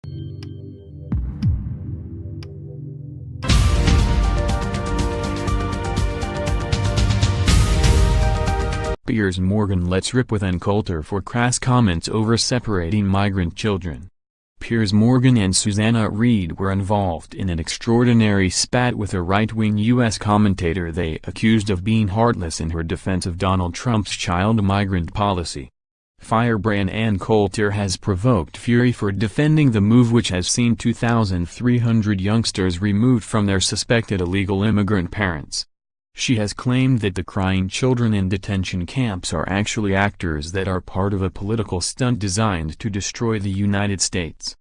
Piers Morgan lets rip with Ann Coulter for crass comments over separating migrant children. Piers Morgan and Susanna Reid were involved in an extraordinary spat with a right-wing U.S. commentator they accused of being heartless in her defense of Donald Trump's child migrant policy. Firebrand Ann Coulter has provoked fury for defending the move, which has seen 2,300 youngsters removed from their suspected illegal immigrant parents. She has claimed that the crying children in detention camps are actually actors that are part of a political stunt designed to destroy the United States.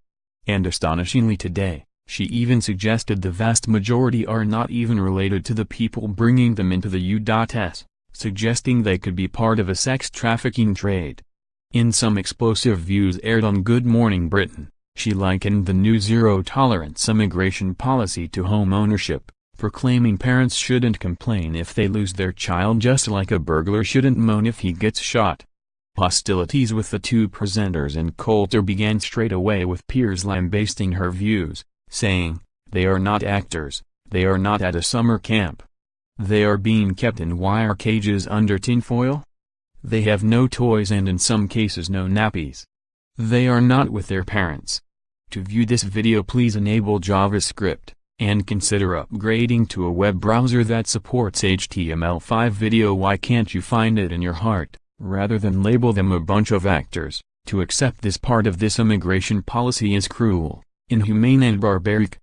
And astonishingly today, she even suggested the vast majority are not even related to the people bringing them into the U.S., suggesting they could be part of a sex trafficking trade. In some explosive views aired on Good Morning Britain, she likened the new zero-tolerance immigration policy to home ownership, proclaiming parents shouldn't complain if they lose their child just like a burglar shouldn't moan if he gets shot. Hostilities with the two presenters and Coulter began straight away with Piers lambasting her views, saying, "They are not actors, they are not at a summer camp. They are being kept in wire cages under tinfoil. They have no toys and in some cases no nappies. They are not with their parents." To view this video, please enable JavaScript, and consider upgrading to a web browser that supports HTML5 video. Why can't you find it in your heart, rather than label them a bunch of actors? To accept this part of this immigration policy is cruel, inhumane and barbaric.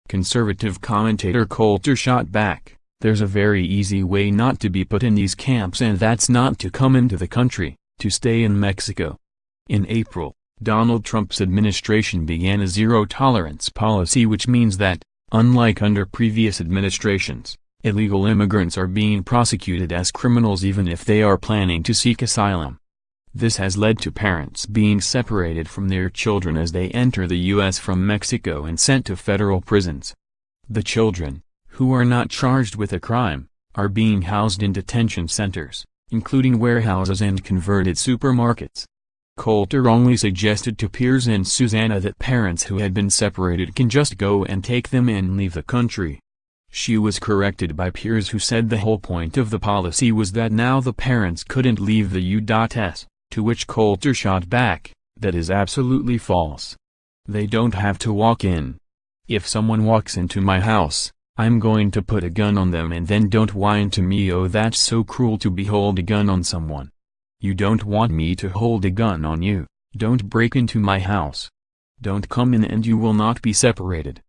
Conservative commentator Coulter shot back, "There's a very easy way not to be put in these camps, and that's not to come into the country, to stay in Mexico." In April, Donald Trump's administration began a zero-tolerance policy, which means that, unlike under previous administrations, illegal immigrants are being prosecuted as criminals even if they are planning to seek asylum. This has led to parents being separated from their children as they enter the U.S. from Mexico and sent to federal prisons. The children, who are not charged with a crime, are being housed in detention centers, including warehouses and converted supermarkets. Coulter wrongly suggested to Piers and Susanna that parents who had been separated can just go and take them in and leave the country. She was corrected by Piers, who said the whole point of the policy was that now the parents couldn't leave the U.S., to which Coulter shot back, "That is absolutely false. They don't have to walk in. If someone walks into my house, I'm going to put a gun on them, and then don't whine to me, 'Oh, that's so cruel to behold a gun on someone.' You don't want me to hold a gun on you. Don't break into my house. Don't come in and you will not be separated."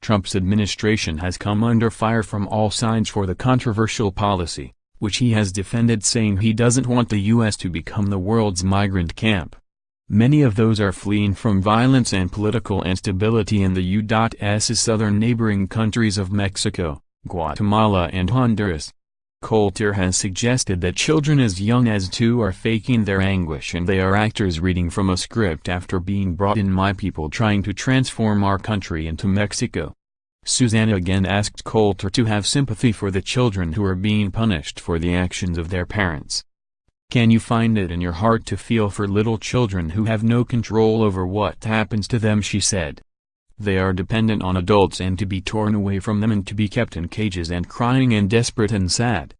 Trump's administration has come under fire from all sides for the controversial policy, which he has defended, saying he doesn't want the U.S. to become the world's migrant camp. Many of those are fleeing from violence and political instability in the U.S.'s southern neighboring countries of Mexico, Guatemala and Honduras. Coulter has suggested that children as young as 2 are faking their anguish and they are actors reading from a script after being brought in. "My people trying to transform our country into Mexico." Susanna again asked Coulter to have sympathy for the children who are being punished for the actions of their parents. "Can you find it in your heart to feel for little children who have no control over what happens to them?" she said. "They are dependent on adults, and to be torn away from them and to be kept in cages and crying and desperate and sad.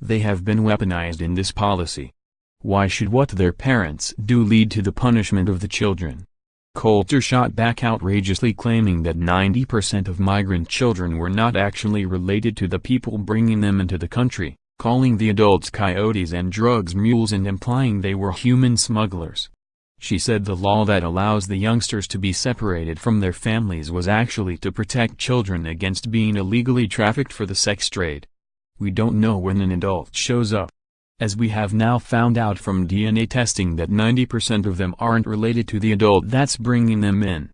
They have been weaponized in this policy. Why should what their parents do lead to the punishment of the children?" Coulter shot back outrageously, claiming that 90% of migrant children were not actually related to the people bringing them into the country, calling the adults coyotes and drugs mules and implying they were human smugglers. She said the law that allows the youngsters to be separated from their families was actually to protect children against being illegally trafficked for the sex trade. "We don't know when an adult shows up. As we have now found out from DNA testing that 90% of them aren't related to the adult that's bringing them in.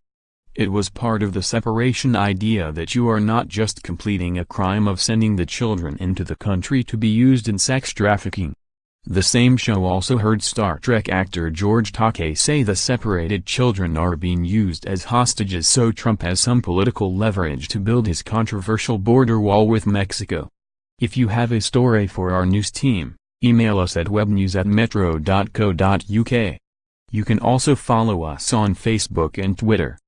It was part of the separation idea that you are not just completing a crime of sending the children into the country to be used in sex trafficking." The same show also heard Star Trek actor George Takei say the separated children are being used as hostages so Trump has some political leverage to build his controversial border wall with Mexico. If you have a story for our news team, email us at webnews@metro.co.uk. You can also follow us on Facebook and Twitter.